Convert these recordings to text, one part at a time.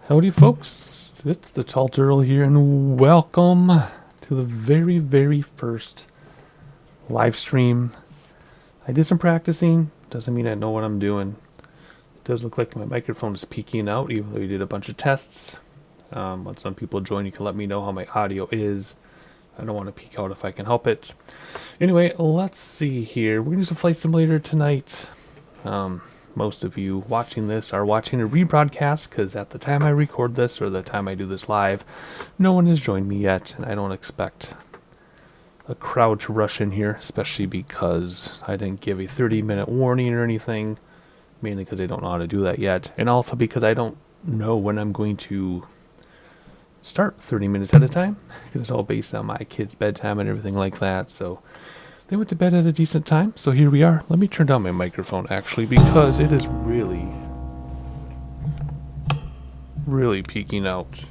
Howdy folks, it's the Tall Turtle here and welcome to the very first live stream. I did some practicing, doesn't mean I know what I'm doing. It does look like my microphone is peaking out even though we did a bunch of tests. When some people join, you can let me know how my audio is. I don't want to peak out if I can help it. Anyway, let's see here. We're going to do some Flight Simulator tonight. Most of you watching this are watching a rebroadcast because at the time I record this or the time I do this live, no one has joined me yet, and I don't expect a crowd to rush in here, especially because I didn't give a 30-minute warning or anything, mainly because I don't know how to do that yet, and also because I don't know when I'm going to start 30 minutes at a time, because it's all based on my kids' bedtime and everything like that, so they went to bed at a decent time, so here we are. Let me turn down my microphone, actually, because it is really peaking out.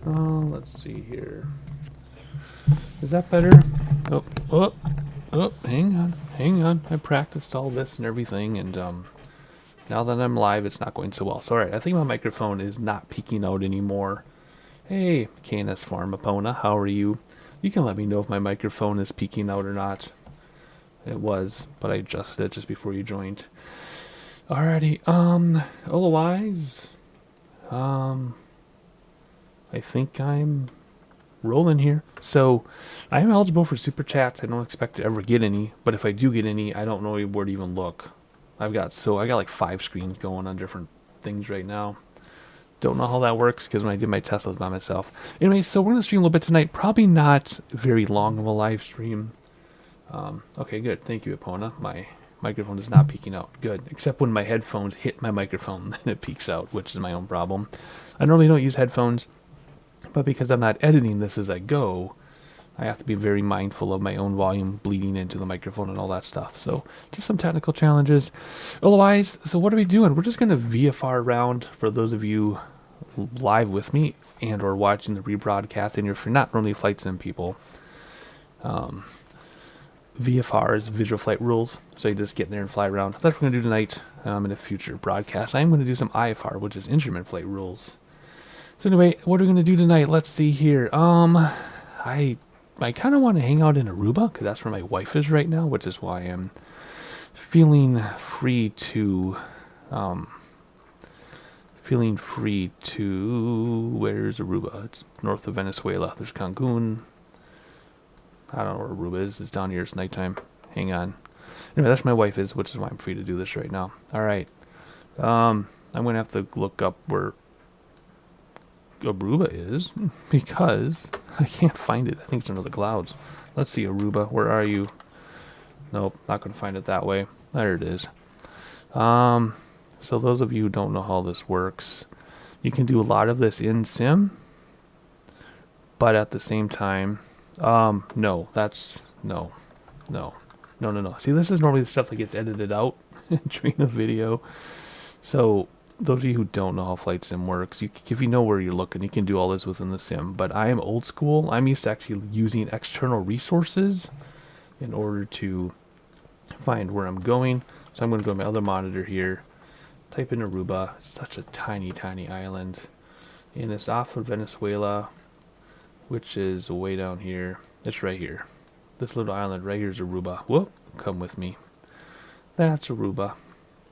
Let's see here. Is that better? Oh, hang on. I practiced all this and everything, and now that I'm live, it's not going so well. So, alright, I think my microphone is not peaking out anymore. Hey, KNS Pharmapona, how are you? You can let me know if my microphone is peaking out or not. It was, but I adjusted it just before you joined. Alrighty, otherwise, I think I'm rolling here. So, I am eligible for super chats. I don't expect to ever get any, but if I do get any, I don't know where to even look. I got like 5 screens going on different things right now. Don't know how that works because when I did my test I was by myself. Anyway, so we're going to stream a little bit tonight. Probably not very long of a live stream. Okay, good. Thank you, Epona. My microphone is not peaking out. Good. Except when my headphones hit my microphone, then it peaks out, which is my own problem. I normally don't use headphones, but because I'm not editing this as I go, I have to be very mindful of my own volume bleeding into the microphone and all that stuff. So, just some technical challenges. Otherwise, so what are we doing? We're just going to VFR around for those of you live with me and or watching the rebroadcast. And if you're not normally flight sim people, VFR is visual flight rules. So you just get in there and fly around. That's what we're going to do tonight in a future broadcast. I'm going to do some IFR, which is instrument flight rules. So anyway, what are we going to do tonight? Let's see here. I kind of want to hang out in Aruba because that's where my wife is right now, which is why I'm feeling free to, where's Aruba? It's north of Venezuela. There's Cancun. I don't know where Aruba is. It's down here. It's nighttime. Hang on. Anyway, that's where my wife is, which is why I'm free to do this right now. All right. I'm going to have to look up where Aruba is because I can't find it. I think it's under the clouds. Let's see, Aruba, where are you? Nope, not going to find it that way. There it is. So those of you who don't know how this works, you can do a lot of this in sim, but at the same time, no. See, this is normally the stuff that gets edited out during a video. So those of you who don't know how flight sim works, if you know where you're looking, you can do all this within the sim. But I am old school. I'm used to actually using external resources in order to find where I'm going. So I'm going to go to my other monitor here, type in Aruba. Such a tiny island. And it's off of Venezuela, which is way down here. It's right here. This little island right here is Aruba. Whoop, come with me. That's Aruba.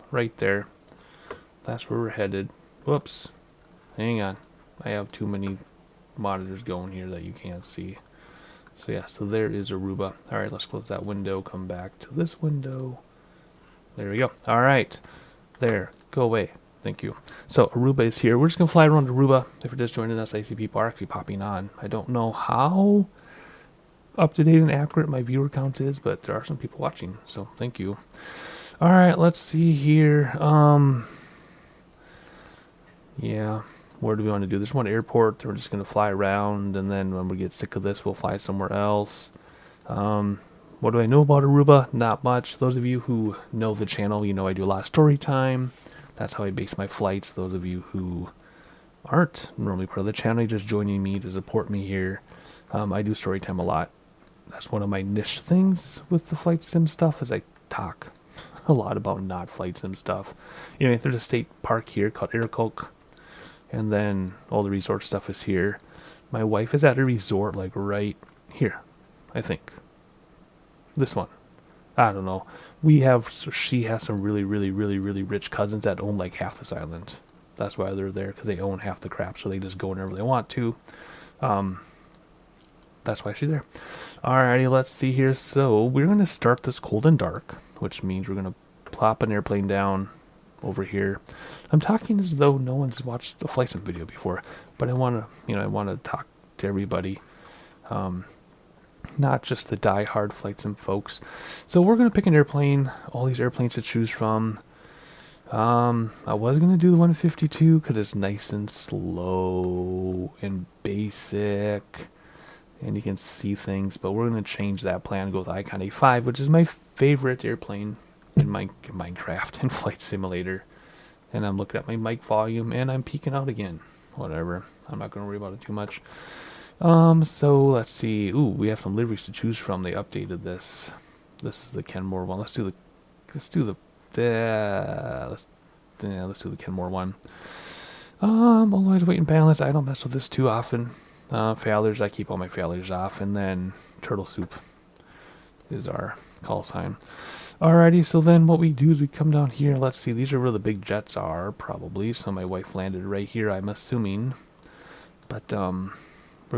Right there. That's where we're headed. Whoops. Hang on. I have too many monitors going here that you can't see. So yeah, so there is Aruba. Alright, let's close that window. Come back to this window. There we go. Alright. There. Go away. Thank you. So Aruba is here. We're just going to fly around Aruba. If you're just joining us, I see people are actually popping on. I don't know how up to date and accurate my viewer count is, but there are some people watching. So thank you. Alright, let's see here. Yeah, where do we want to do this? One airport, we're just going to fly around, and then when we get sick of this, we'll fly somewhere else. What do I know about Aruba? Not much. Those of you who know the channel, you know I do a lot of story time. That's how I base my flights. Those of you who aren't normally part of the channel, you're just joining me to support me here. I do story time a lot. That's one of my niche things with the flight sim stuff, is I talk a lot about not flight sim stuff. Anyway, there's a state park here called Iroquois And then all the resort stuff is here. My wife is at a resort like right here, I think. This one. I don't know. So she has some really, really, really, really rich cousins that own like half this island. That's why they're there, because they own half the crap, so they just go whenever they want to. That's why she's there. Alrighty, let's see here. So we're going to start this cold and dark, which means we're going to plop an airplane down over here. I'm talking as though no one's watched the flight sim video before, but I want to talk to everybody. Not just the die-hard flight sim folks. So we're going to pick an airplane, all these airplanes to choose from. I was going to do the 152 because it's nice and slow and basic and you can see things, but we're going to change that plan and go with Icon A5, which is my favorite airplane in Minecraft and Flight Simulator. And I'm looking at my mic volume and I'm peeking out again. Whatever. I'm not going to worry about it too much. So let's see. Ooh, we have some liveries to choose from. They updated this. This is the Kenmore one. Let's do the Kenmore one. Always weight and balance. I don't mess with this too often. Failures, I keep all my failures off. And then turtle soup is our call sign. Alrighty, so then what we do is we come down here. Let's see, these are where the big jets are, probably. So my wife landed right here, I'm assuming. But we're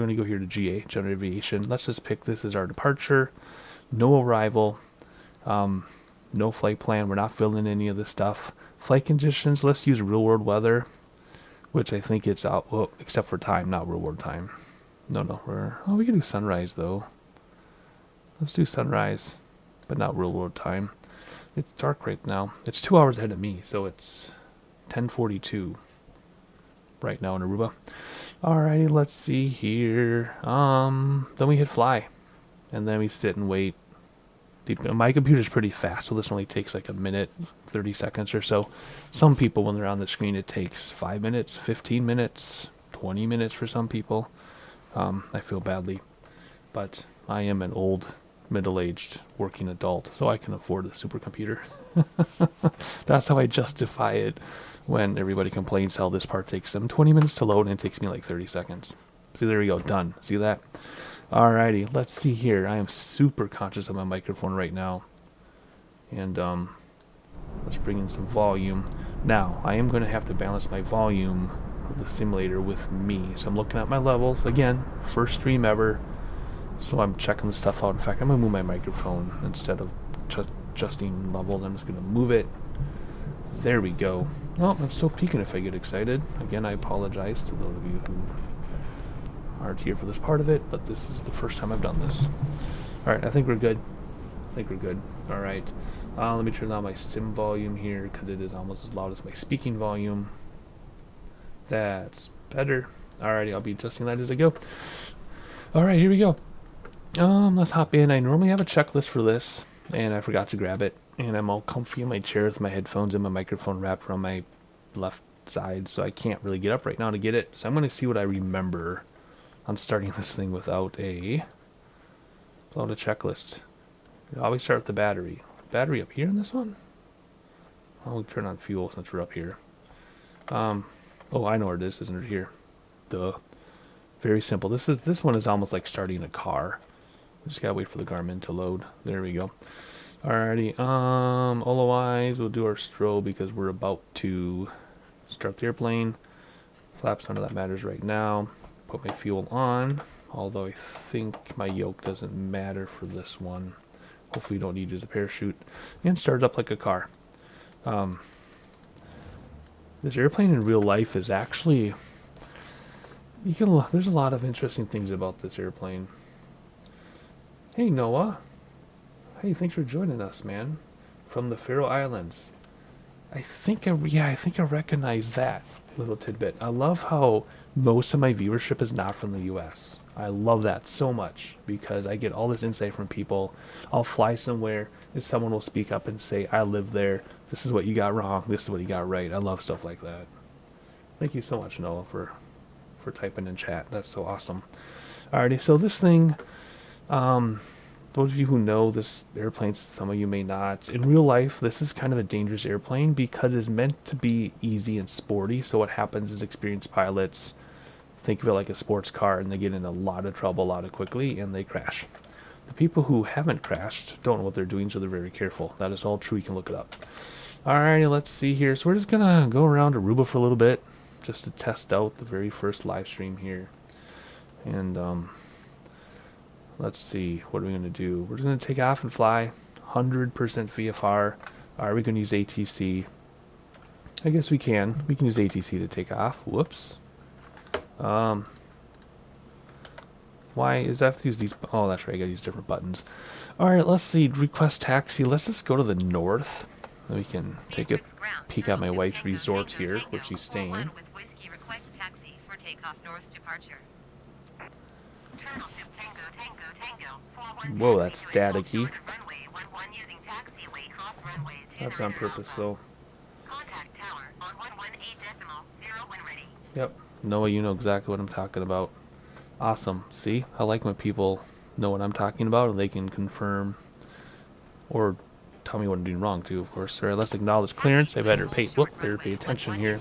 going to go here to GA, General Aviation. Let's just pick this as our departure. No arrival. No flight plan. We're not filling any of this stuff. Flight conditions, let's use real world weather, which I think it's out, well, except for time, not real world time. No, we can do sunrise though. Let's do sunrise, but not real world time. It's dark right now. It's 2 hours ahead of me, so it's 10:42 right now in Aruba. Alrighty, let's see here. Then we hit fly, and then we sit and wait. My computer's pretty fast, so this only takes like a minute, 30 seconds or so. Some people, when they're on the screen, it takes 5 minutes, 15 minutes, 20 minutes for some people. I feel badly, but I am an old, middle-aged working adult, so I can afford a supercomputer. That's how I justify it when everybody complains how this part takes them 20 minutes to load and it takes me like 30 seconds. See, there we go, done. See that? Alrighty, let's see here. I am super conscious of my microphone right now. And let's bring in some volume. Now, I am going to have to balance my volume of the simulator with me. So I'm looking at my levels. Again, first stream ever. So I'm checking the stuff out. In fact, I'm going to move my microphone instead of adjusting levels. I'm just going to move it. There we go. Oh, I'm still peeking if I get excited. Again, I apologize to those of you who aren't here for this part of it, but this is the first time I've done this. Alright, I think we're good. Alright. Let me turn down my sim volume here, because it is almost as loud as my speaking volume. That's better. Alrighty, I'll be adjusting that as I go. Alright, here we go. Let's hop in. I normally have a checklist for this, and I forgot to grab it. And I'm all comfy in my chair with my headphones and my microphone wrapped around my left side, so I can't really get up right now to get it. So I'm going to see what I remember on starting this thing without a checklist. You always start with the battery. Battery up here in this one? I'll turn on fuel since we're up here. Oh, I know where it is, isn't it here? Duh. Very simple. This one is almost like starting a car. We just gotta wait for the Garmin to load. There we go. Alrighty. Otherwise, we'll do our strobe because we're about to start the airplane. Flaps, none of that matters right now. Put my fuel on, although I think my yoke doesn't matter for this one. Hopefully you don't need to use a parachute. And start it up like a car. This airplane in real life is actually... there's a lot of interesting things about this airplane. Hey Noah. Hey, thanks for joining us, man. From the Faroe Islands. I think I recognize that little tidbit. I love how most of my viewership is not from the US. I love that so much because I get all this insight from people. I'll fly somewhere and someone will speak up and say, I live there. This is what you got wrong. This is what you got right. I love stuff like that. Thank you so much, Noah, for typing in chat. That's so awesome. Alrighty, so this thing, those of you who know this airplane, some of you may not. In real life, this is kind of a dangerous airplane because it's meant to be easy and sporty. So what happens is experienced pilots think of it like a sports car and they get in a lot of trouble a lot quickly and they crash. The people who haven't crashed don't know what they're doing, so they're very careful. That is all true. You can look it up. Alrighty, let's see here. So we're just going to go around Aruba for a little bit just to test out the very first live stream here. And let's see. What are we going to do? We're just going to take off and fly. 100% VFR. Are we going to use ATC? I guess we can. We can use ATC to take off. Whoops. Why is that? I have to use these? Oh, that's right. I got to use different buttons. Alright, let's see. Request taxi. Let's just go to the north. We can take a peek at my wife's resort here, where she's staying. Whoa, that's staticky. That's on purpose, though. Yep. Noah, you know exactly what I'm talking about. Awesome. See? I like when people know what I'm talking about and they can confirm or tell me what I'm doing wrong, too, of course. Alright, let's acknowledge clearance. I better pay attention here.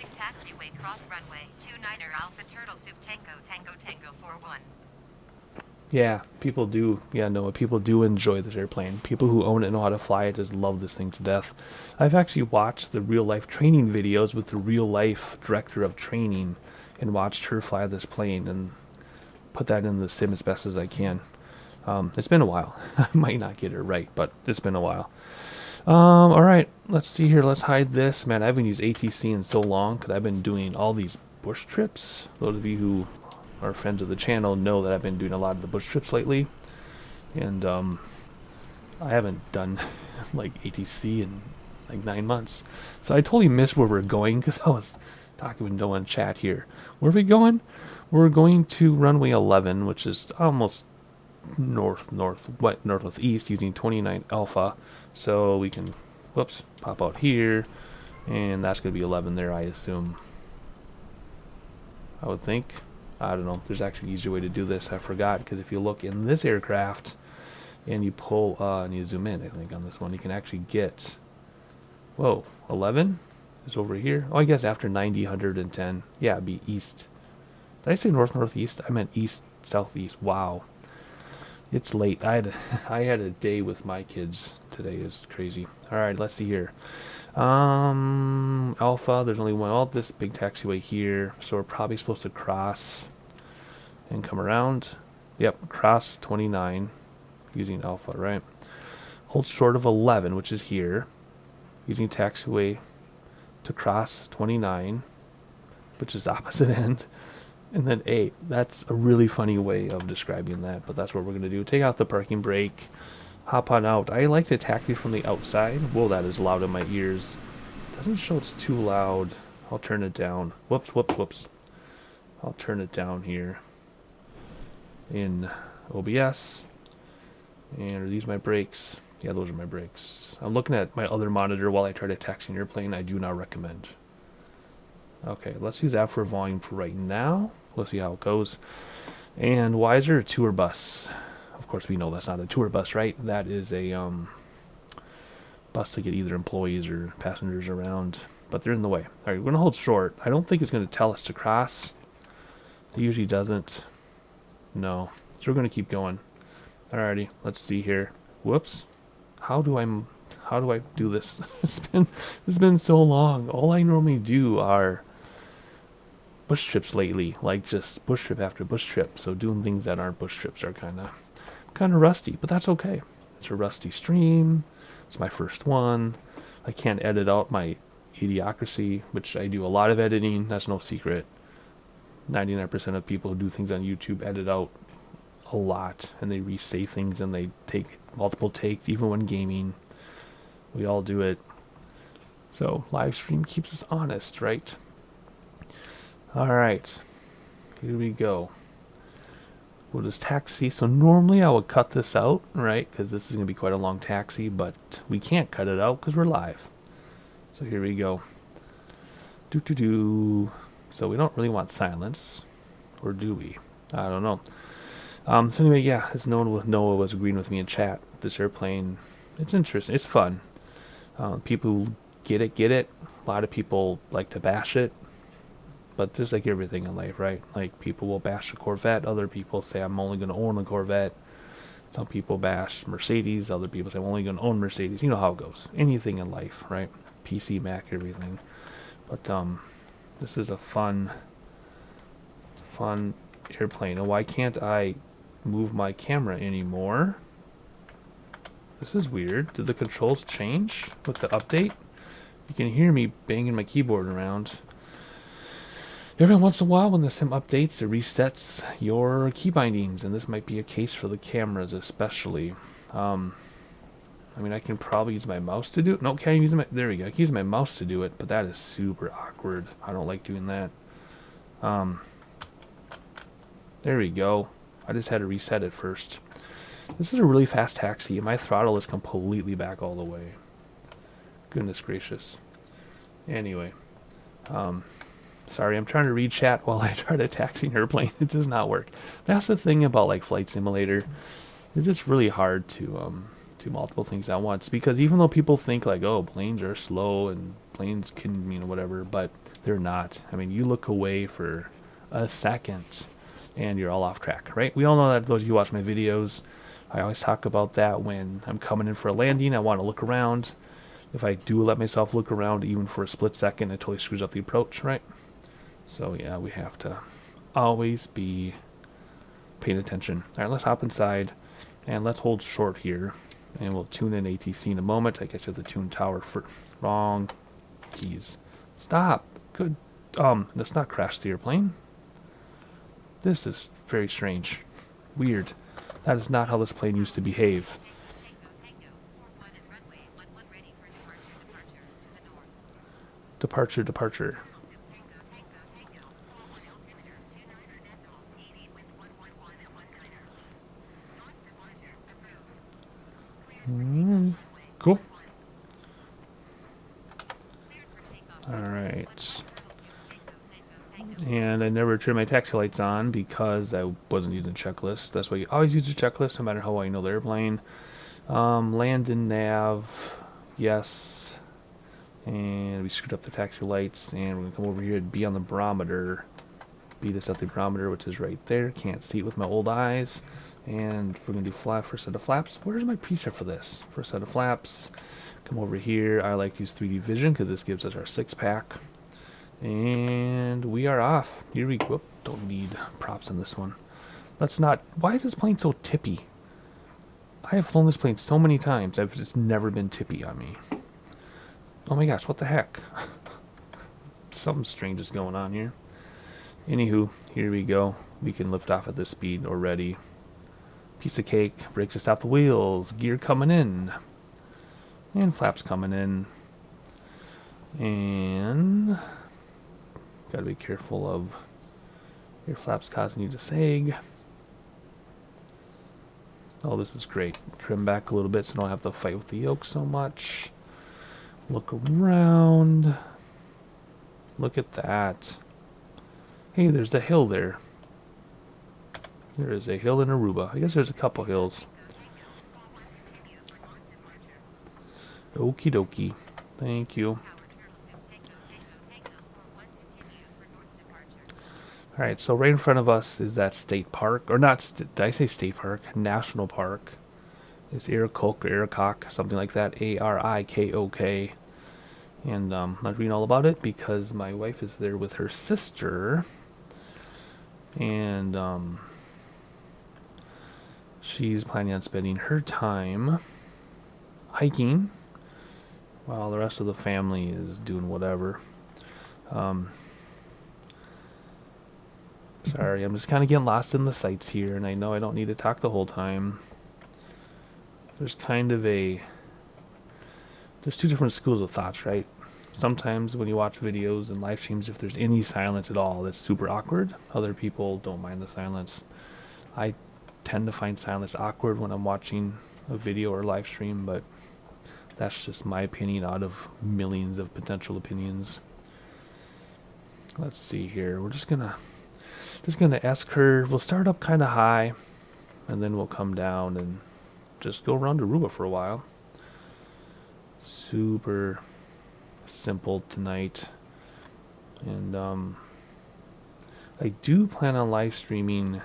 Yeah, people do. Yeah, no, people do enjoy this airplane. People who own it and know how to fly it just love this thing to death. I've actually watched the real-life training videos with the real-life director of training and watched her fly this plane and put that in the sim as best as I can. It's been a while. I might not get it right, but it's been a while. Alright, let's see here. Let's hide this. Man, I haven't used ATC in so long because I've been doing all these bush trips. Those of you who are friends of the channel know that I've been doing a lot of the bush trips lately. And I haven't done like ATC in like 9 months. So I totally missed where we're going because I was talking with no one in chat here. Where are we going? We're going to runway 11, which is almost northeast using 29 Alpha. So we can, whoops, pop out here. And that's going to be 11 there, I assume. I would think. I don't know. There's actually an easier way to do this. I forgot, because if you look in this aircraft and you pull and you zoom in, I think on this one, you can actually get, whoa, 11 is over here. Oh, I guess after 90, 110. Yeah, it'd be east. Did I say northeast? I meant east, southeast. Wow. It's late. I had a day with my kids today. Is crazy. All right, let's see here. Alpha, there's only one. Oh, this big taxiway here. So we're probably supposed to cross and come around. Yep, cross 29 using Alpha, right? Hold short of 11, which is here. Using taxiway to cross 29, which is opposite end. And then 8. That's a really funny way of describing that, but that's what we're going to do. Take out the parking brake. Hop on out. I like to taxi from the outside. Whoa, that is loud in my ears. Doesn't show it's too loud. I'll turn it down. Whoops, whoops, whoops. I'll turn it down here in OBS. And are these my brakes? Yeah, those are my brakes. I'm looking at my other monitor while I try to taxi an airplane. I do not recommend. Okay, let's use that for volume for right now. Let's see how it goes. And why is there a tour bus? Of course, we know that's not a tour bus, right? That is a bus to get either employees or passengers around, but they're in the way. All right, we're going to hold short. I don't think it's going to tell us to cross. It usually doesn't. No. So we're going to keep going. Alrighty, let's see here. Whoops. How do I do this? It's been so long. All I normally do are bush trips lately, like just bush trip after bush trip. So doing things that aren't bush trips are kind of rusty, but that's okay. It's a rusty stream. It's my first one. I can't edit out my idiocracy, which I do a lot of editing. That's no secret. 99% of people who do things on YouTube edit out a lot, and they re-say things, and they take multiple takes, even when gaming. We all do it. So live stream keeps us honest, right? Alright, here we go. We'll just taxi. So normally I would cut this out, right? Because this is going to be quite a long taxi, but we can't cut it out because we're live. So here we go. So we don't really want silence, or do we? I don't know. So anyway, yeah, as Noah was agreeing with me in chat, this airplane, it's interesting. It's fun. People who get it. A lot of people like to bash it. But there's like everything in life, right? Like people will bash a Corvette. Other people say I'm only going to own a Corvette. Some people bash Mercedes. Other people say I'm only going to own Mercedes. You know how it goes. Anything in life, right? PC, Mac, everything. But this is a fun airplane. And why can't I move my camera anymore? This is weird. Did the controls change with the update? You can hear me banging my keyboard around. Every once in a while when the sim updates, it resets your key bindings, and this might be a case for the cameras especially. I mean, I can probably use my mouse to do it. No, can I use my... There we go. I can use my mouse to do it, but that is super awkward. I don't like doing that. There we go. I just had to reset it first. This is a really fast taxi, and my throttle is completely back all the way. Goodness gracious. Anyway. Sorry, I'm trying to read chat while I try to taxi an airplane. It does not work. That's the thing about like Flight Simulator. It's just really hard to do multiple things at once, because even though people think like, oh, planes are slow and planes can, you know, whatever, but they're not. I mean, you look away for a second and you're all off track, right? We all know that. Those of you who watch my videos, I always talk about that when I'm coming in for a landing. I want to look around. If I do let myself look around even for a split second, it totally screws up the approach, right? So yeah, we have to always be paying attention. All right, let's hop inside and let's hold short here, and we'll tune in ATC in a moment. I get to the tune tower for wrong keys. Stop. Good. Let's not crash the airplane. This is very strange. Weird. That is not how this plane used to behave. Departure. Cool. Alright. And I never turned my taxi lights on because I wasn't using a checklist. That's why you always use a checklist no matter how well you know the airplane. Land and nav. Yes. And we screwed up the taxi lights, and we're going to come over here and be on the barometer. Beat us at the barometer, which is right there. Can't see it with my old eyes. And we're going to do first set of flaps. Where's my preset for this? First set of flaps. Come over here. I like to use 3D vision because this gives us our 6-pack. And we are off. Here we go. Don't need props on this one. Let's not... Why is this plane so tippy? I have flown this plane so many times. It's never been tippy on me. Oh my gosh, what the heck? Something strange is going on here. Anywho, here we go. We can lift off at this speed already. Piece of cake. Brakes to stop the wheels. Gear coming in. And flaps coming in. And... gotta be careful of your flaps causing you to sag. Oh, this is great. Trim back a little bit so I don't have to fight with the yoke so much. Look around. Look at that. Hey, there's a hill there. There is a hill in Aruba. I guess there's a couple hills. Okie dokie. Thank you. Alright, so right in front of us is that state park. Or not, did I say state park? National park. It's Arikok or Arikok, something like that. A-R-I-K-O-K. And I'm not reading all about it because my wife is there with her sister. And she's planning on spending her time hiking while the rest of the family is doing whatever. Sorry, I'm just kind of getting lost in the sights here, and I know I don't need to talk the whole time. There's kind of there's two different schools of thoughts, right? Sometimes when you watch videos and live streams, if there's any silence at all, that's super awkward. Other people don't mind the silence. I tend to find silence awkward when I'm watching a video or live stream, but that's just my opinion out of millions of potential opinions. Let's see here. We're just gonna S curve. We'll start up kind of high. and then we'll come down and just go around Aruba for a while. Super simple tonight. And I do plan on live streaming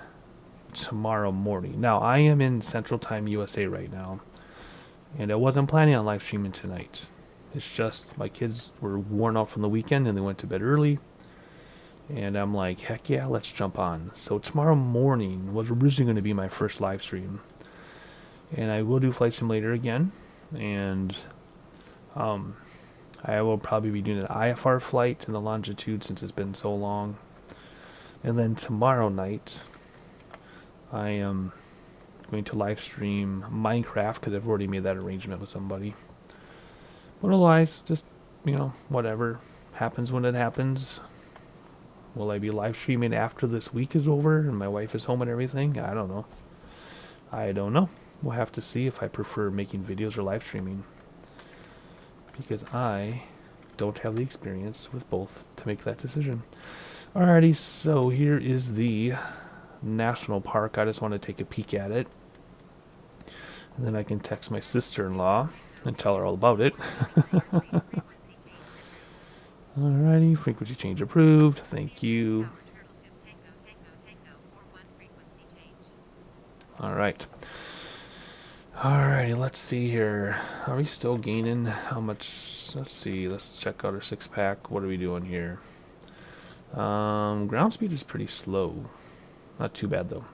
tomorrow morning. Now, I am in Central Time USA right now, and I wasn't planning on live streaming tonight. It's just my kids were worn out from the weekend and they went to bed early, and I'm like, heck yeah, let's jump on. So tomorrow morning was originally going to be my first live stream, and I will do Flight Simulator again, and I will probably be doing an IFR flight in the longitude since it's been so long. And then tomorrow night, I am going to live stream Minecraft because I've already made that arrangement with somebody. But otherwise, just, whatever happens when it happens. Will I be live streaming after this week is over and my wife is home and everything? I don't know. We'll have to see if I prefer making videos or live streaming, because I don't have the experience with both to make that decision. Alrighty, so here is the national park. I just want to take a peek at it, and then I can text my sister-in-law and tell her all about it. Alrighty, frequency change approved. Thank you. Alright. Alrighty, let's see here. Are we still gaining? How much? Let's see. Let's check out our 6-pack. What are we doing here? Ground speed is pretty slow. Not too bad, though.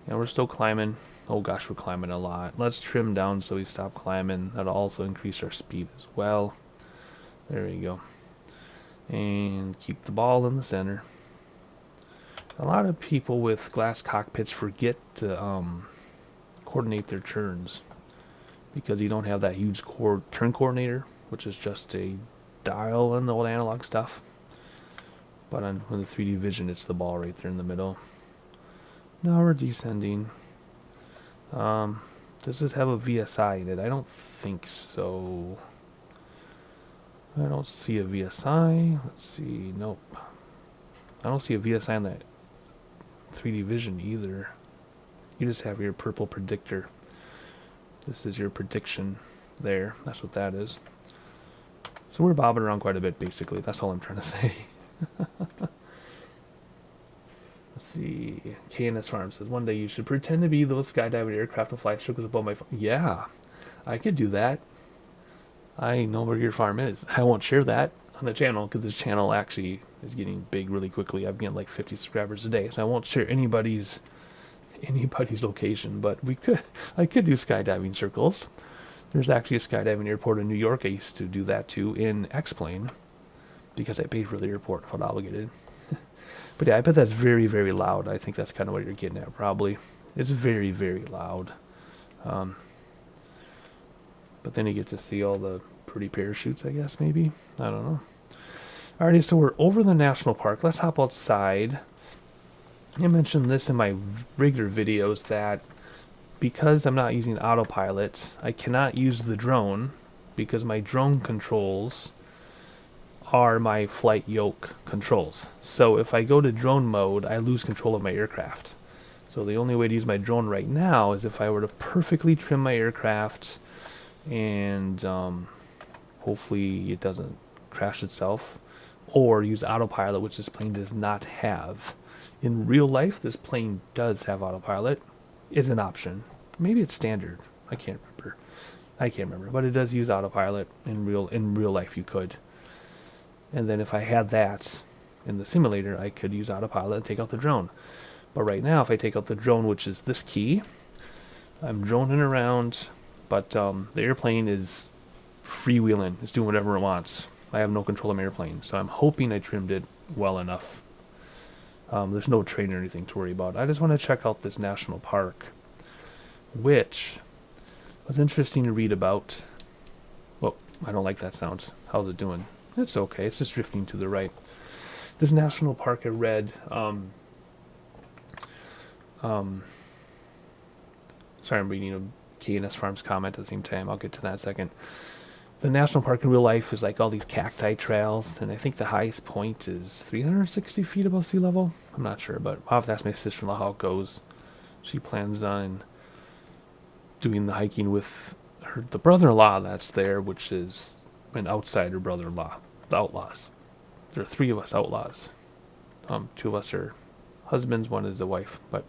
Yeah, we're still climbing. Oh gosh, we're climbing a lot. Let's trim down so we stop climbing. That'll also increase our speed as well. There we go. And keep the ball in the center. A lot of people with glass cockpits forget to coordinate their turns because you don't have that huge turn coordinator, which is just a dial and the old analog stuff. But on the 3D vision, it's the ball right there in the middle. Now we're descending. Does this have a VSI in it? I don't think so. I don't see a VSI. Let's see. Nope. I don't see a VSI in that 3D vision either. You just have your purple predictor. This is your prediction there. That's what that is. So we're bobbing around quite a bit, basically. That's all I'm trying to say. Let's see. KNS Farm says, one day you should pretend to be those skydiving aircraft and fly circles above my farm. Yeah, I could do that. I know where your farm is. I won't share that on the channel because this channel actually is getting big really quickly. I'm getting like 50 subscribers a day, so I won't share anybody's location. But I could do skydiving circles. There's actually a skydiving airport in New York. I used to do that too in X-Plane because I paid for the airport, felt obligated. But yeah, I bet that's very, very loud. I think that's kind of what you're getting at, probably. It's very, very loud. But then you get to see all the pretty parachutes, I guess, maybe. I don't know. Alrighty, so we're over the national park. Let's hop outside. I mentioned this in my regular videos that because I'm not using autopilot, I cannot use the drone because my drone controls are my flight yoke controls. So if I go to drone mode, I lose control of my aircraft. So the only way to use my drone right now is if I were to perfectly trim my aircraft and hopefully it doesn't crash itself, or use autopilot, which this plane does not have. In real life, this plane does have autopilot. It's an option. Maybe it's standard. I can't remember. But it does use autopilot in real life. You could. And then if I had that in the simulator, I could use autopilot and take out the drone. But right now, if I take out the drone, which is this key, I'm droning around, but the airplane is freewheeling. It's doing whatever it wants. I have no control of my airplane, so I'm hoping I trimmed it well enough. There's no train or anything to worry about. I just want to check out this national park, which was interesting to read about. Well, I don't like that sound. How's it doing? It's okay. It's just drifting to the right. This national park I read. Sorry, I'm reading a KNS Farms comment at the same time. I'll get to that in a second. The national park in real life is like all these cacti trails, and I think the highest point is 360 feet above sea level. I'm not sure, but I'll have to ask my sister-in-law how it goes. she plans on doing the hiking with the brother-in-law that's there, which is an outsider brother-in-law, the outlaws. There are 3 of us outlaws. 2 of us are husbands, 1 is a wife, but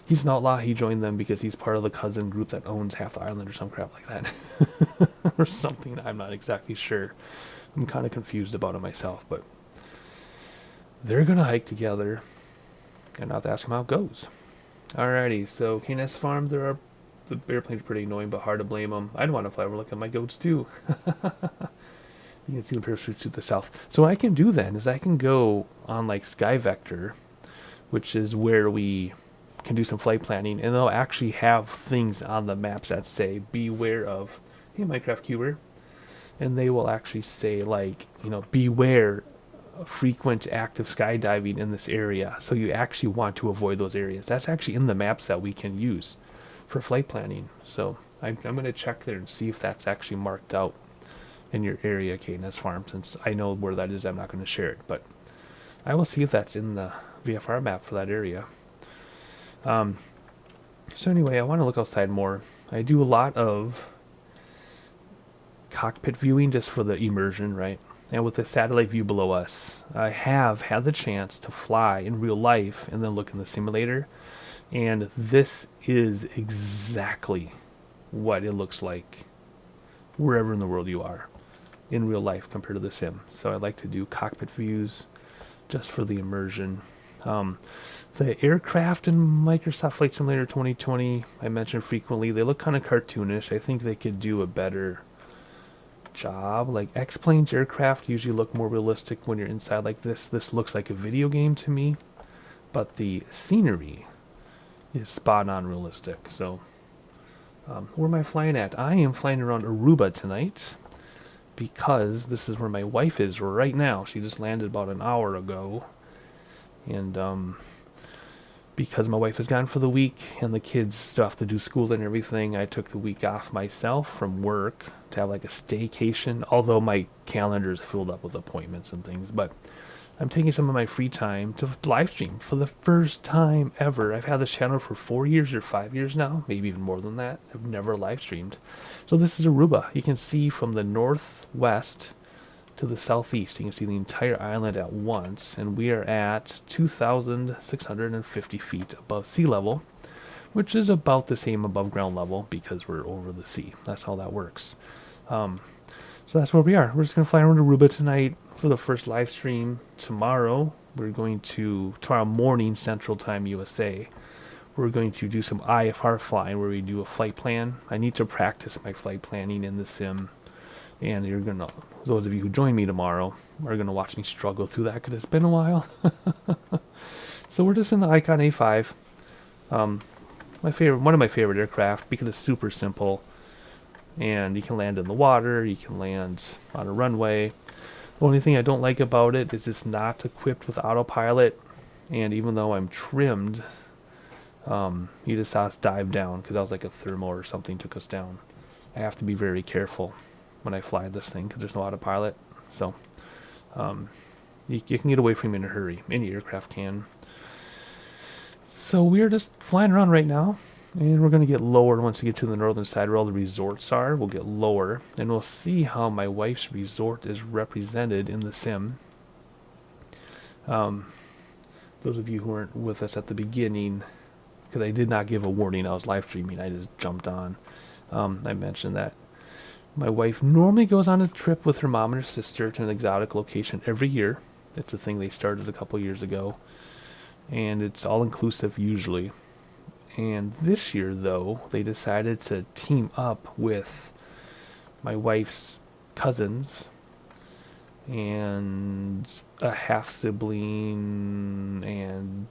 he's an outlaw. He joined them because he's part of the cousin group that owns half the island or some crap like that. Or something. I'm not exactly sure. I'm kind of confused about it myself, but they're going to hike together, and I'll have to ask them how it goes. Alrighty, so KNS Farm, the airplane's pretty annoying, but hard to blame them. I'd want to fly over, look at my goats too. You can see the parachutes to the south. So what I can do then is I can go on like Sky Vector, which is where we can do some flight planning, and they'll actually have things on the maps that say beware of, hey Minecraft Cuber, and they will actually say like, beware frequent active skydiving in this area. So you actually want to avoid those areas. That's actually in the maps that we can use for flight planning. So I'm going to check there and see if that's actually marked out in your area, KNS Farm. Since I know where that is, I'm not going to share it, but I will see if that's in the VFR map for that area. So anyway, I want to look outside more. I do a lot of cockpit viewing just for the immersion, right? And with the satellite view below us, I have had the chance to fly in real life and then look in the simulator. And this is exactly what it looks like wherever in the world you are in real life compared to the sim. So I like to do cockpit views just for the immersion. The aircraft in Microsoft Flight Simulator 2020, I mentioned frequently, they look kind of cartoonish. I think they could do a better job. Like X-Planes aircraft usually look more realistic when you're inside like this. This looks like a video game to me, but the scenery is spot on realistic. So where am I flying at? I am flying around Aruba tonight because this is where my wife is right now. She just landed about an hour ago, and because my wife is gone for the week and the kids still have to do school and everything, I took the week off myself from work to have like a staycation, although my calendar is filled up with appointments and things. But I'm taking some of my free time to live stream for the first time ever. I've had this channel for 4 years or 5 years now, maybe even more than that. I've never live streamed. So this is Aruba. You can see from the northwest to the southeast. You can see the entire island at once, and we are at 2,650 feet above sea level, which is about the same above ground level because we're over the sea. That's how that works. So that's where we are. We're just going to fly around Aruba tonight for the first live stream. Tomorrow morning Central Time USA, we're going to do some IFR flying where we do a flight plan. I need to practice my flight planning in the sim, and those of you who join me tomorrow are going to watch me struggle through that because it's been a while. So we're just in the Icon A5. One of my favorite aircraft because it's super simple. And you can land in the water, you can land on a runway. The only thing I don't like about it is it's not equipped with autopilot. And even though I'm trimmed, you just saw us dive down because that was like a thermal or something took us down. I have to be very careful when I fly this thing because there's no autopilot. So you can get away from me in a hurry. Any aircraft can. So we're just flying around right now. And we're going to get lower once we get to the northern side where all the resorts are. We'll get lower, and we'll see how my wife's resort is represented in the sim. Those of you who weren't with us at the beginning, because I did not give a warning, I was live streaming, I just jumped on. I mentioned that my wife normally goes on a trip with her mom and her sister to an exotic location every year. It's a thing they started a couple years ago, and it's all-inclusive usually. And this year, though, they decided to team up with my wife's cousins and a half-sibling, and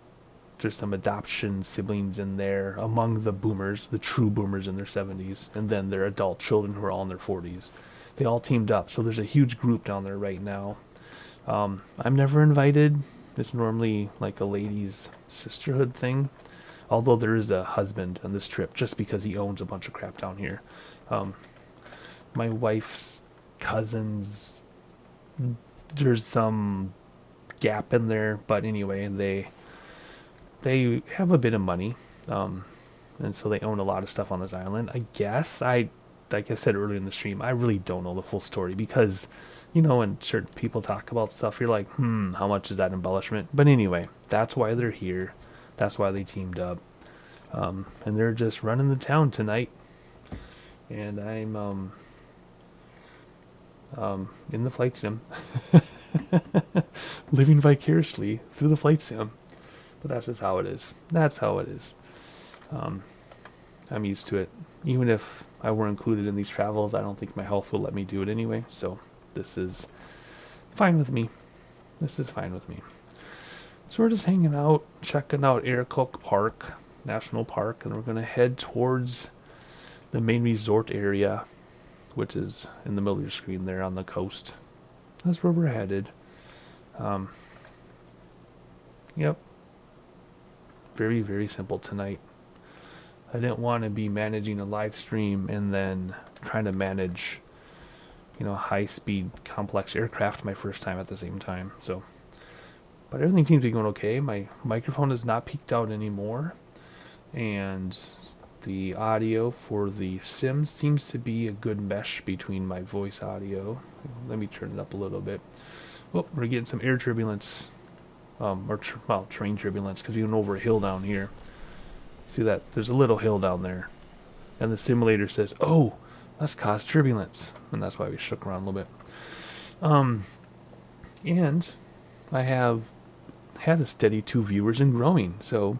there's some adoption siblings in there among the boomers, the true boomers in their 70s, and then their adult children who are all in their 40s. They all teamed up, so there's a huge group down there right now. I'm never invited. It's normally like a ladies' sisterhood thing. Although there is a husband on this trip, just because he owns a bunch of crap down here. My wife's cousins, there's some gap in there, but anyway, they have a bit of money, And so they own a lot of stuff on this island. I guess like I said earlier in the stream, I really don't know the full story because, when certain people talk about stuff, you're like, how much is that embellishment? But anyway, that's why they're here. That's why they teamed up. And they're just running the town tonight. And I'm in the flight sim. Living vicariously through the flight sim. But that's just how it is. That's how it is. I'm used to it. Even if I were included in these travels, I don't think my health will let me do it anyway. So this is fine with me. This is fine with me. So we're just hanging out, checking out Aircook Park, National Park, and we're going to head towards the main resort area, which is in the middle of your screen there on the coast. That's where we're headed. Yep. Very, very simple tonight. I didn't want to be managing a live stream and then trying to manage, high-speed, complex aircraft my first time at the same time. So, but everything seems to be going okay. My microphone is not peaked out anymore, and the audio for the sim seems to be a good mesh between my voice audio. Let me turn it up a little bit. Oh, we're getting some air turbulence, train turbulence, because we went over a hill down here. See that? There's a little hill down there. And the simulator says, oh, that's caused turbulence. And that's why we shook around a little bit. And I have had a steady 2 viewers and growing. So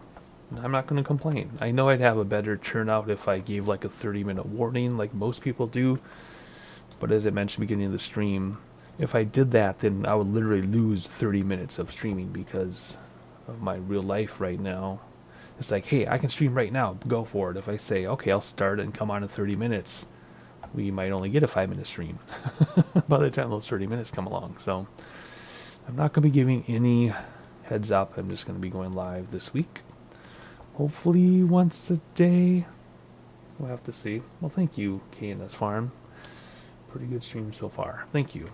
I'm not going to complain. I know I'd have a better turnout if I gave like a 30-minute warning like most people do. But as I mentioned at the beginning of the stream, if I did that, then I would literally lose 30 minutes of streaming because of my real life right now. It's like, hey, I can stream right now. Go for it. If I say, okay, I'll start and come on in 30 minutes, we might only get a 5-minute stream by the time those 30 minutes come along. So I'm not going to be giving any heads up. I'm just going to be going live this week. Hopefully once a day. We'll have to see. Well, thank you, K&S Farm. Pretty good stream so far. Thank you.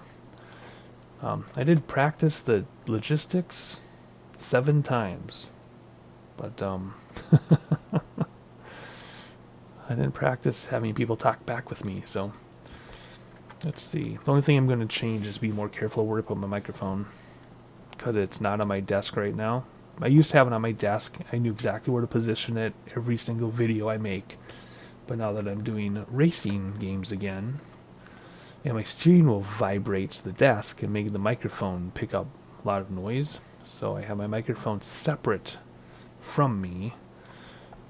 I did practice the logistics 7 times. But I didn't practice having people talk back with me, so let's see. The only thing I'm going to change is be more careful where I put my microphone, because it's not on my desk right now. I used to have it on my desk. I knew exactly where to position it every single video I make. But now that I'm doing racing games again, and my steering wheel vibrates the desk and make the microphone pick up a lot of noise, so I have my microphone separate from me,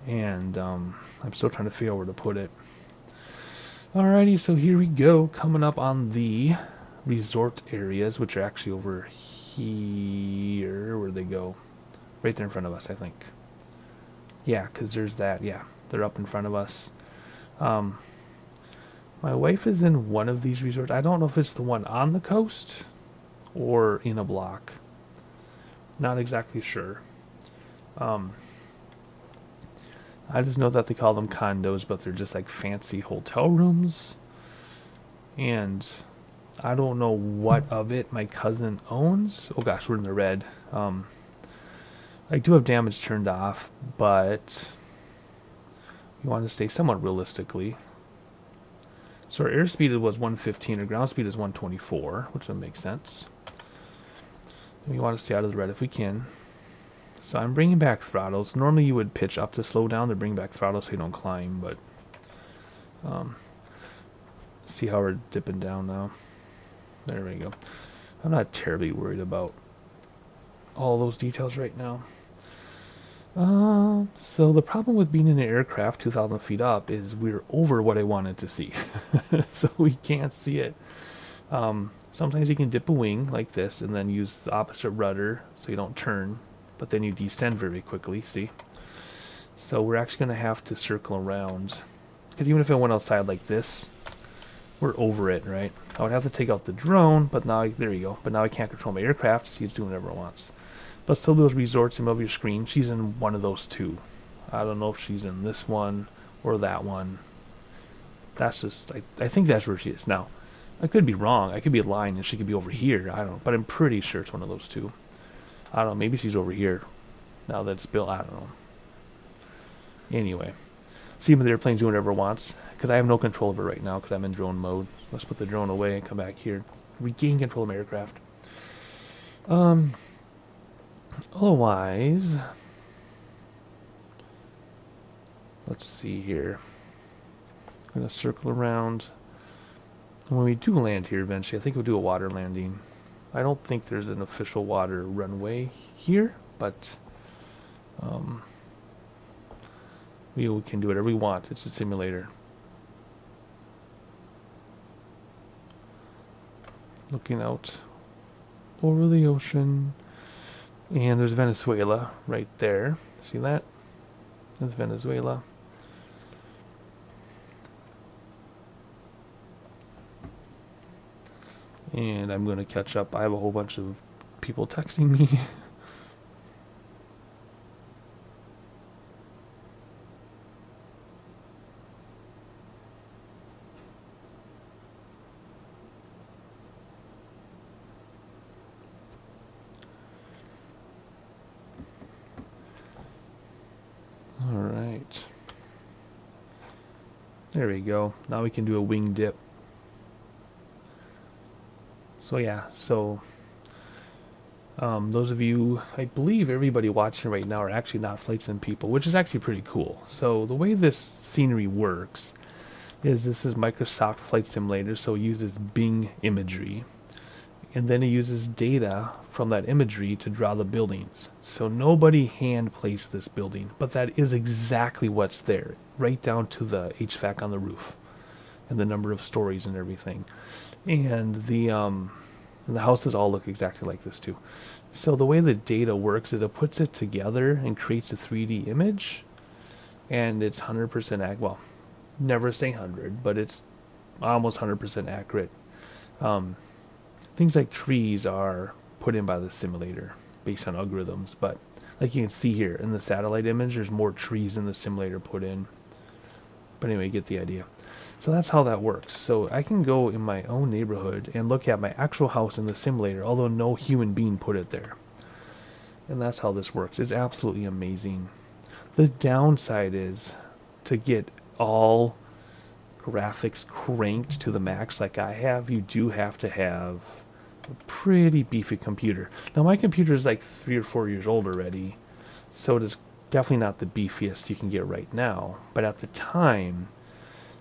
and I'm still trying to figure out where to put it. Alrighty, so here we go, coming up on the resort areas, which are actually over here. Where'd they go? Right there in front of us, I think. Yeah, because there's that. Yeah, they're up in front of us. My wife is in one of these resorts. I don't know if it's the one on the coast or in a block. Not exactly sure. I just know that they call them condos, but they're just like fancy hotel rooms. And I don't know what of it my cousin owns. Oh gosh, we're in the red. I do have damage turned off, but you want to stay somewhat realistically. So our airspeed was 115, our ground speed is 124, which would make sense. And we want to stay out of the red if we can. So I'm bringing back throttles. Normally you would pitch up to slow down to bring back throttles so you don't climb, but see how we're dipping down now. There we go. I'm not terribly worried about all those details right now. So the problem with being in an aircraft 2,000 feet up is we're over what I wanted to see. So we can't see it. Sometimes you can dip a wing like this and then use the opposite rudder so you don't turn, but then you descend very quickly, see? So we're actually going to have to circle around, because even if I went outside like this, we're over it, right? I would have to take out the drone, but now, there you go. But now I can't control my aircraft, see it's doing whatever it wants. But still, those resorts in the middle of your screen, she's in one of those two. I don't know if she's in this one or that one. That's just, I think that's where she is. Now, I could be wrong. I could be lying and she could be over here. I don't know. But I'm pretty sure it's one of those two. I don't know. Maybe she's over here. Now that it's built, I don't know. Anyway, see, but the airplane's doing whatever it wants, because I have no control of it right now, because I'm in drone mode. Let's put the drone away and come back here. Regain control of my aircraft. Otherwise, let's see here. I'm going to circle around. When we do land here eventually, I think we'll do a water landing. I don't think there's an official water runway here, but we can do whatever we want. It's a simulator. Looking out over the ocean. And there's Venezuela right there. See that? That's Venezuela. And I'm going to catch up. I have a whole bunch of people texting me. All right. There we go. Now we can do a wing dip. So yeah, those of you, I believe everybody watching right now are actually not flight sim people, which is actually pretty cool. So the way this scenery works is this is Microsoft Flight Simulator, so it uses Bing imagery, and then it uses data from that imagery to draw the buildings. So nobody hand placed this building, but that is exactly what's there, right down to the HVAC on the roof and the number of stories and everything. And the houses all look exactly like this too. So the way the data works is it puts it together and creates a 3D image, and it's 100% accurate. Well, never say 100, but it's almost 100% accurate. Things like trees are put in by the simulator based on algorithms, but like you can see here in the satellite image, there's more trees in the simulator put in. But anyway, you get the idea. So that's how that works. So I can go in my own neighborhood and look at my actual house in the simulator, although no human being put it there. And that's how this works. It's absolutely amazing. The downside is to get all graphics cranked to the max like I have, you do have to have a pretty beefy computer. Now my computer is like 3 or 4 years old already, so it is definitely not the beefiest you can get right now. But at the time,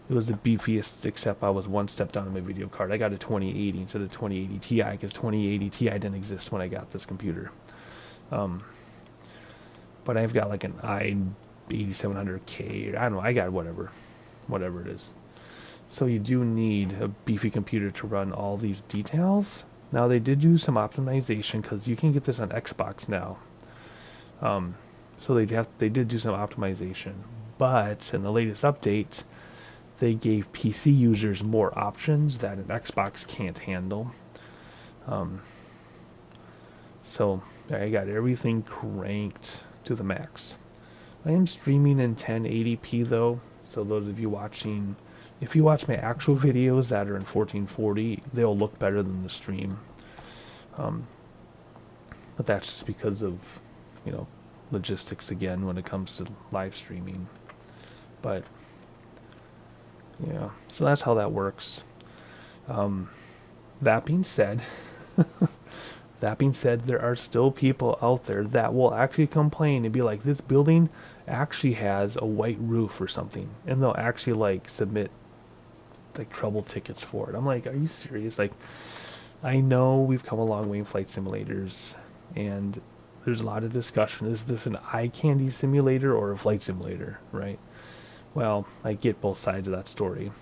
it was the beefiest, except I was one step down on my video card. I got a 2080 instead of 2080 Ti, because 2080 Ti didn't exist when I got this computer. But I've got like an i8700K, I don't know, I got whatever it is. So you do need a beefy computer to run all these details. Now they did do some optimization, because you can get this on Xbox now. So they did do some optimization, but in the latest update, they gave PC users more options that an Xbox can't handle. So I got everything cranked to the max. I am streaming in 1080p though, so those of you watching, if you watch my actual videos that are in 1440, they'll look better than the stream. But that's just because of, logistics again when it comes to live streaming. But yeah, so that's how that works. That being said, there are still people out there that will actually complain and be like, this building actually has a white roof or something, and they'll actually like submit like trouble tickets for it. I'm like, are you serious? Like, I know we've come a long way in flight simulators, and there's a lot of discussion. Is this an eye candy simulator or a flight simulator, right? Well, I get both sides of that story,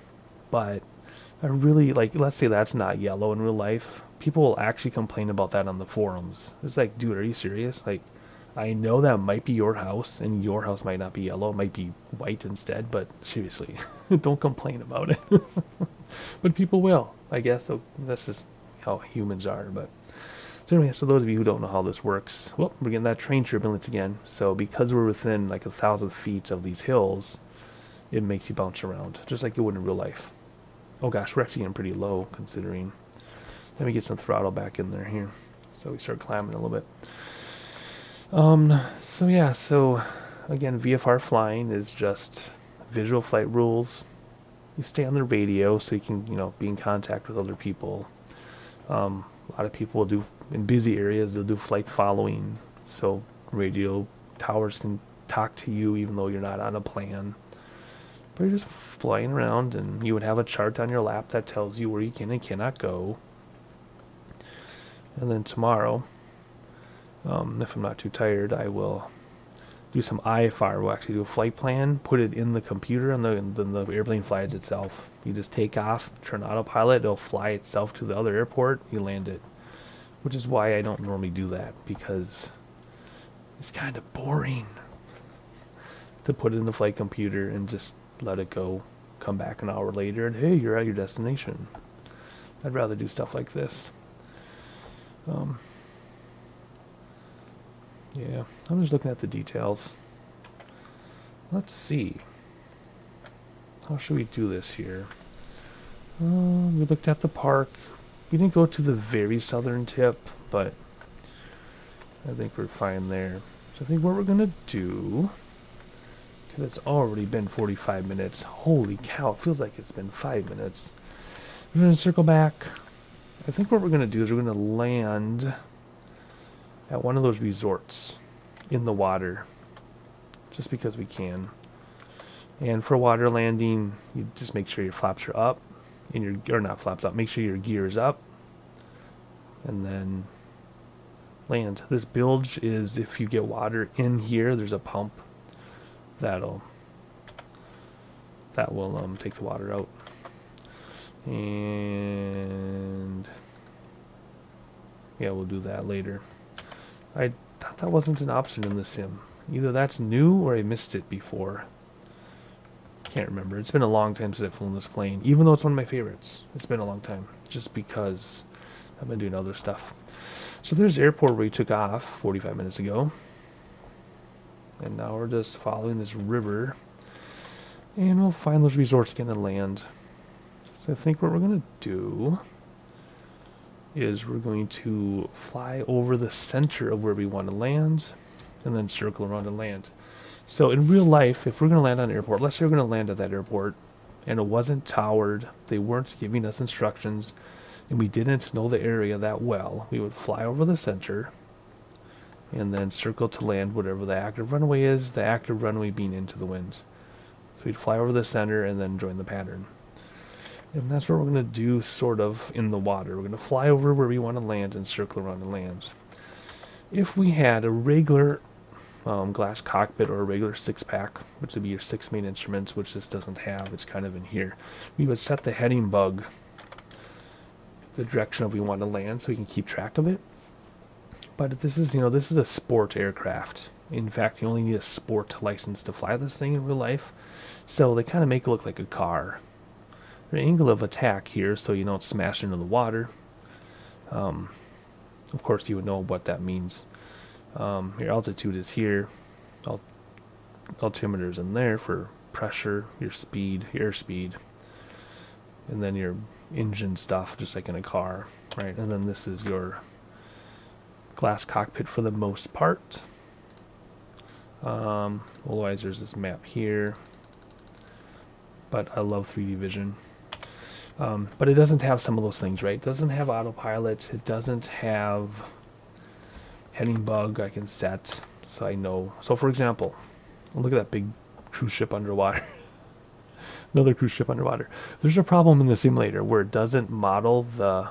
but I really, like, let's say that's not yellow in real life. People will actually complain about that on the forums. It's like, dude, are you serious? Like, I know that might be your house, and your house might not be yellow. It might be white instead, but seriously, don't complain about it. But people will, I guess. So that's just how humans are. But so anyway, so those of you who don't know how this works, well, we're getting that train turbulence again. So because we're within like 1,000 feet of these hills, it makes you bounce around, just like you would in real life. Oh gosh, we're actually getting pretty low considering. Let me get some throttle back in there here. So we start climbing a little bit. So yeah, again, VFR flying is just visual flight rules. You stay on the radio so you can, be in contact with other people. A lot of people will do, in busy areas, they'll do flight following. So radio towers can talk to you even though you're not on a plane. But you're just flying around, and you would have a chart on your lap that tells you where you can and cannot go. And then tomorrow, if I'm not too tired, I will do some IFR. We'll actually do a flight plan, put it in the computer, and then the airplane flies itself. You just take off, turn autopilot, it'll fly itself to the other airport, you land it. Which is why I don't normally do that, because it's kind of boring to put it in the flight computer and just let it go, come back an hour later, and hey, you're at your destination. I'd rather do stuff like this. Yeah, I'm just looking at the details. Let's see. How should we do this here? We looked at the park. We didn't go to the very southern tip, but I think we're fine there. So I think what we're going to do, because it's already been 45 minutes. Holy cow, it feels like it's been 5 minutes. We're going to circle back. I think what we're going to do is we're going to land at one of those resorts in the water, just because we can. And for water landing, you just make sure your flaps are up, and or not flaps up, make sure your gear is up, and then land. This bilge is, if you get water in here, there's a pump that will take the water out. And yeah, we'll do that later. I thought that wasn't an option in the sim. Either that's new or I missed it before. Can't remember. It's been a long time since I've flown this plane, even though it's one of my favorites. It's been a long time, just because I've been doing other stuff. So there's the airport where we took off 45 minutes ago. And now we're just following this river. And we'll find those resorts again and land. So I think what we're going to do is we're going to fly over the center of where we want to land, and then circle around and land. So in real life, if we're going to land on an airport, let's say we're going to land at that airport, and it wasn't towered, they weren't giving us instructions, and we didn't know the area that well, we would fly over the center, and then circle to land whatever the active runway is, the active runway being into the wind. So we'd fly over the center and then join the pattern. And that's what we're going to do sort of in the water. We're going to fly over where we want to land and circle around and land. If we had a regular glass cockpit or a regular 6-pack, which would be your 6 main instruments, which this doesn't have, it's kind of in here, we would set the heading bug the direction of we want to land so we can keep track of it. But this is, this is a sport aircraft. In fact, you only need a sport license to fly this thing in real life. So they kind of make it look like a car. The angle of attack here so you don't smash into the water. Of course, you would know what that means. Your altitude is here. Altimeter's in there for pressure, your speed, your airspeed, and then your engine stuff, just like in a car, right? And then this is your glass cockpit for the most part. Otherwise, there's this map here. But I love 3D vision. But it doesn't have some of those things, right? It doesn't have autopilot. It doesn't have heading bug I can set, so I know. So for example, look at that big cruise ship underwater. Another cruise ship underwater. There's a problem in the simulator where it doesn't model the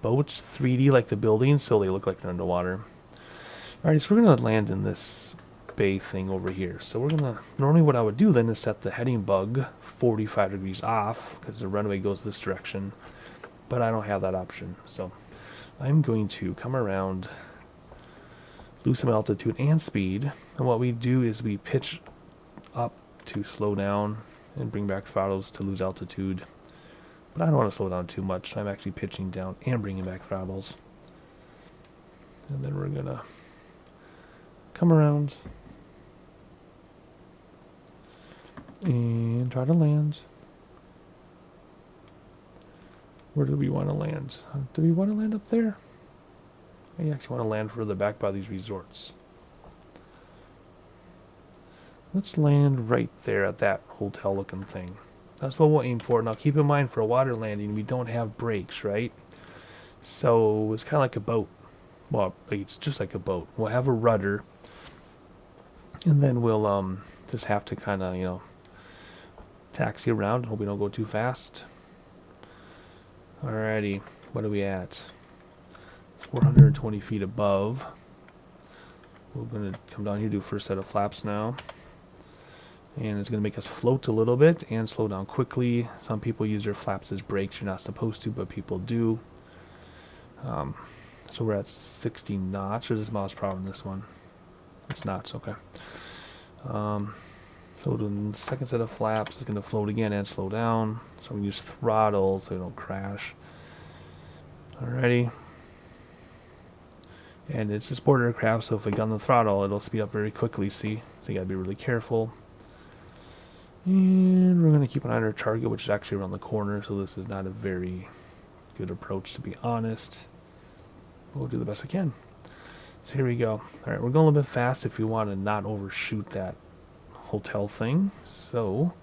boats 3D like the buildings, so they look like they're underwater. Alright, so we're going to land in this bay thing over here. So we're going to, normally what I would do then is set the heading bug 45 degrees off, because the runway goes this direction, but I don't have that option. So I'm going to come around, lose some altitude and speed, and what we do is we pitch up to slow down and bring back throttles to lose altitude. But I don't want to slow down too much, so I'm actually pitching down and bringing back throttles. And then we're going to come around and try to land. Where do we want to land? Do we want to land up there? I actually want to land further back by these resorts. Let's land right there at that hotel looking thing. That's what we'll aim for. Now keep in mind, for a water landing, we don't have brakes, right? So it's kind of like a boat. Well, it's just like a boat. We'll have a rudder, and then we'll just have to kind of, taxi around. Hope we don't go too fast. Alrighty, what are we at? 420 feet above. We're going to come down here, do first set of flaps now. And it's going to make us float a little bit and slow down quickly. Some people use their flaps as brakes. You're not supposed to, but people do. So we're at 60 knots. Or is this miles per hour in this one? It's knots, okay. So the second set of flaps is going to float again and slow down. So we use throttle so we don't crash. Alrighty. And it's a sport aircraft, so if we get on the throttle, it'll speed up very quickly, see? So you gotta be really careful. And we're going to keep an eye on our target, which is actually around the corner, so this is not a very good approach, to be honest. But we'll do the best we can. So here we go. Alright, we're going a little bit fast if we want to not overshoot that hotel thing. So,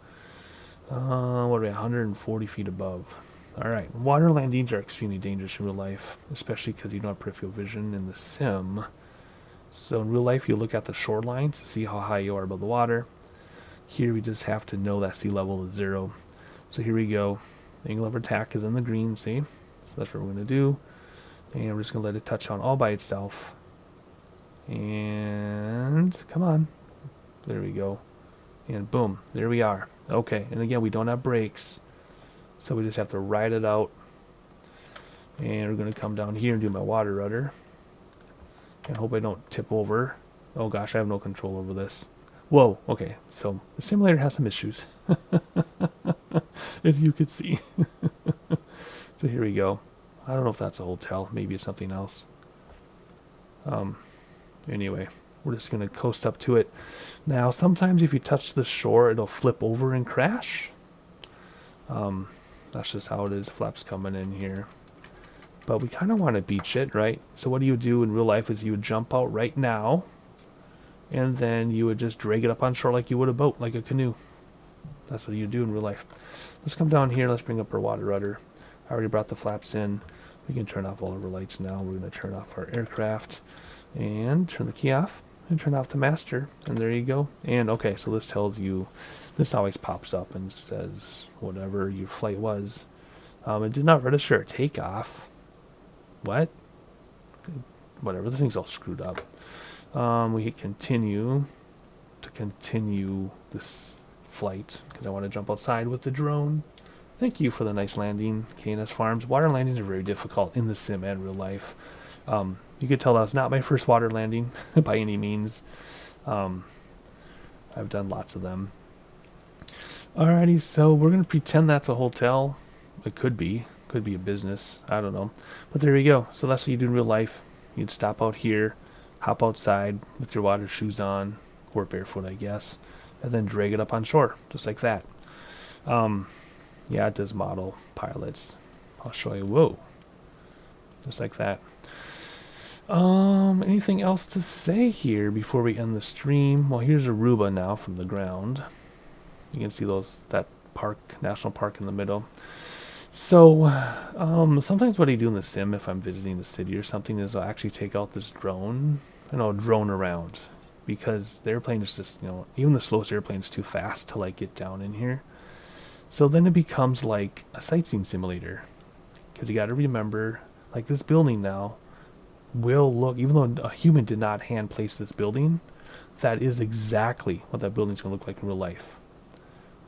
what are we, 140 feet above. Alright, water landings are extremely dangerous in real life, especially because you don't have peripheral vision in the sim. So in real life, you look at the shoreline to see how high you are above the water. Here we just have to know that sea level is 0. So here we go. The angle of attack is in the green, see? So that's what we're going to do. And we're just going to let it touch on all by itself. And come on. There we go. And boom, there we are. Okay, and again, we don't have brakes. So we just have to ride it out. And we're going to come down here and do my water rudder. And hope I don't tip over. Oh gosh, I have no control over this. Whoa, okay, so the simulator has some issues, as you could see. So here we go. I don't know if that's a hotel, maybe it's something else. Anyway, we're just going to coast up to it. Now, sometimes if you touch the shore, it'll flip over and crash. That's just how it is, flaps coming in here. But we kind of want to beach it, right? So what do you do in real life is you would jump out right now, and then you would just drag it up on shore like you would a boat, like a canoe. That's what you do in real life. Let's come down here. Let's bring up our water rudder. I already brought the flaps in. We can turn off all of our lights now. We're going to turn off our aircraft and turn the key off and turn off the master. And there you go. And okay, so this tells you, this always pops up and says whatever your flight was. It did not register a takeoff. What? Whatever. This thing's all screwed up. We hit continue to continue this flight because I want to jump outside with the drone. Thank you for the nice landing, KNS Farms. Water landings are very difficult in the sim and real life. You could tell that was not my first water landing by any means. I've done lots of them. Alrighty, so we're going to pretend that's a hotel. It could be a business. I don't know. But there you go. So that's what you do in real life. You'd stop out here, hop outside with your water shoes on, or barefoot, I guess, and then drag it up on shore, just like that. Yeah, it does model pilots. I'll show you. Whoa. Just like that. Anything else to say here before we end the stream? Well, here's Aruba now from the ground. You can see that park, national park in the middle. So, sometimes what I do in the sim, if I'm visiting the city or something, is I'll actually take out this drone and I'll drone around, because the airplane is just, even the slowest airplane is too fast to get down in here. So then it becomes like a sightseeing simulator, because you got to remember, this building now will look, even though a human did not hand place this building, that is exactly what that building's going to look like in real life.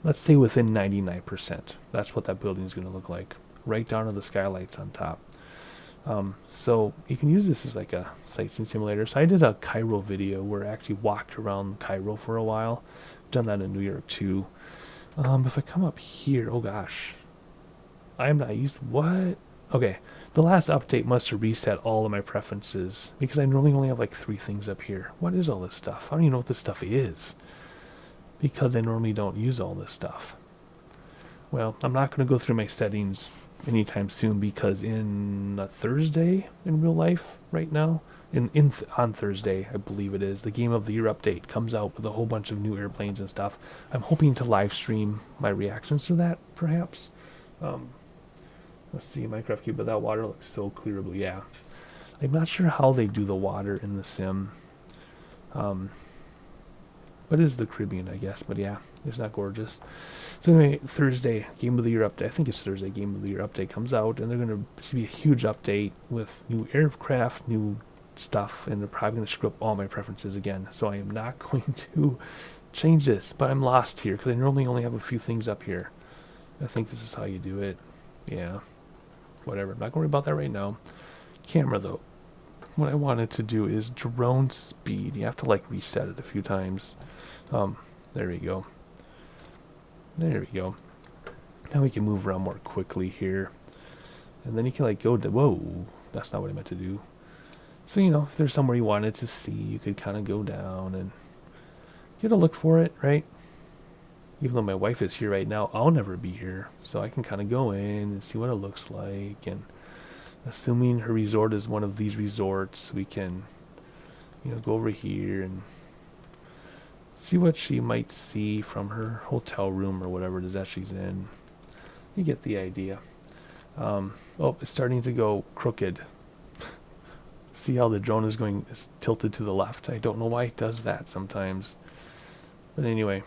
Let's say within 99%. That's what that building is going to look like, right down to the skylights on top. So you can use this as like a sightseeing simulator. So I did a Cairo video where I actually walked around Cairo for a while. Done that in New York too. If I come up here, oh gosh, I am not used. What? Okay, the last update must have reset all of my preferences, because I normally only have 3 things up here. What is all this stuff? I don't even know what this stuff is, because I normally don't use all this stuff. Well, I'm not going to go through my settings anytime soon, because in Thursday in real life right now, on Thursday, I believe it is. The Game of the Year update comes out with a whole bunch of new airplanes and stuff. I'm hoping to live stream my reactions to that, perhaps. Let's see, Minecraft Cube, but that water looks so clear blue. Yeah, I'm not sure how they do the water in the sim. But it is the Caribbean, I guess. But yeah, it's not gorgeous. So anyway, Thursday, Game of the Year update. I think it's Thursday, Game of the Year update comes out, and they're going to be a huge update with new aircraft, new stuff, and they're probably going to screw up all my preferences again. So I am not going to change this, but I'm lost here because I normally only have a few things up here. I think this is how you do it. Yeah, whatever. I'm not going to worry about that right now. Camera, though. What I wanted to do is drone speed. You have to like reset it a few times. There we go. There we go. Now we can move around more quickly here. And then you can like go to, whoa, that's not what I meant to do. So, you know, if there's somewhere you wanted to see, you could kind of go down and get a look for it, right? Even though my wife is here right now, I'll never be here. So I can kind of go in and see what it looks like. And assuming her resort is one of these resorts, we can, you know, go over here and see what she might see from her hotel room or whatever it is that she's in. You get the idea. Oh, it's starting to go crooked. See how the drone is tilted to the left? I don't know why it does that sometimes. But anyway,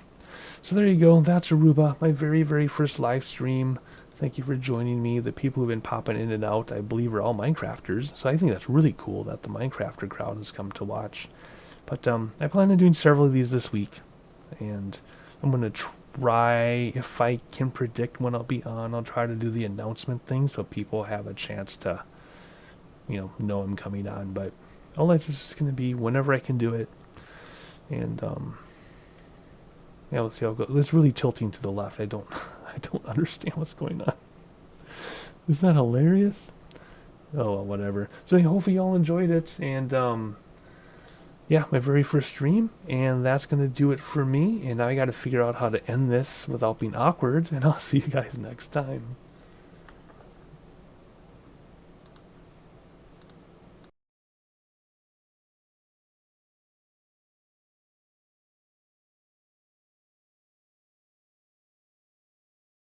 so there you go. That's Aruba, my very, very first live stream. Thank you for joining me. The people who've been popping in and out, I believe, are all Minecrafters. So I think that's really cool that the Minecrafter crowd has come to watch. But I plan on doing several of these this week. And I'm going to try, if I can predict when I'll be on, I'll try to do the announcement thing so people have a chance to, you know I'm coming on. But otherwise, it's just going to be whenever I can do it. And, yeah, let's see how it goes. It's really tilting to the left. I don't understand what's going on. Isn't that hilarious? Oh, well, whatever. So hopefully y'all enjoyed it. And, yeah, my very first stream. And that's going to do it for me. And now I got to figure out how to end this without being awkward. And I'll see you guys next time.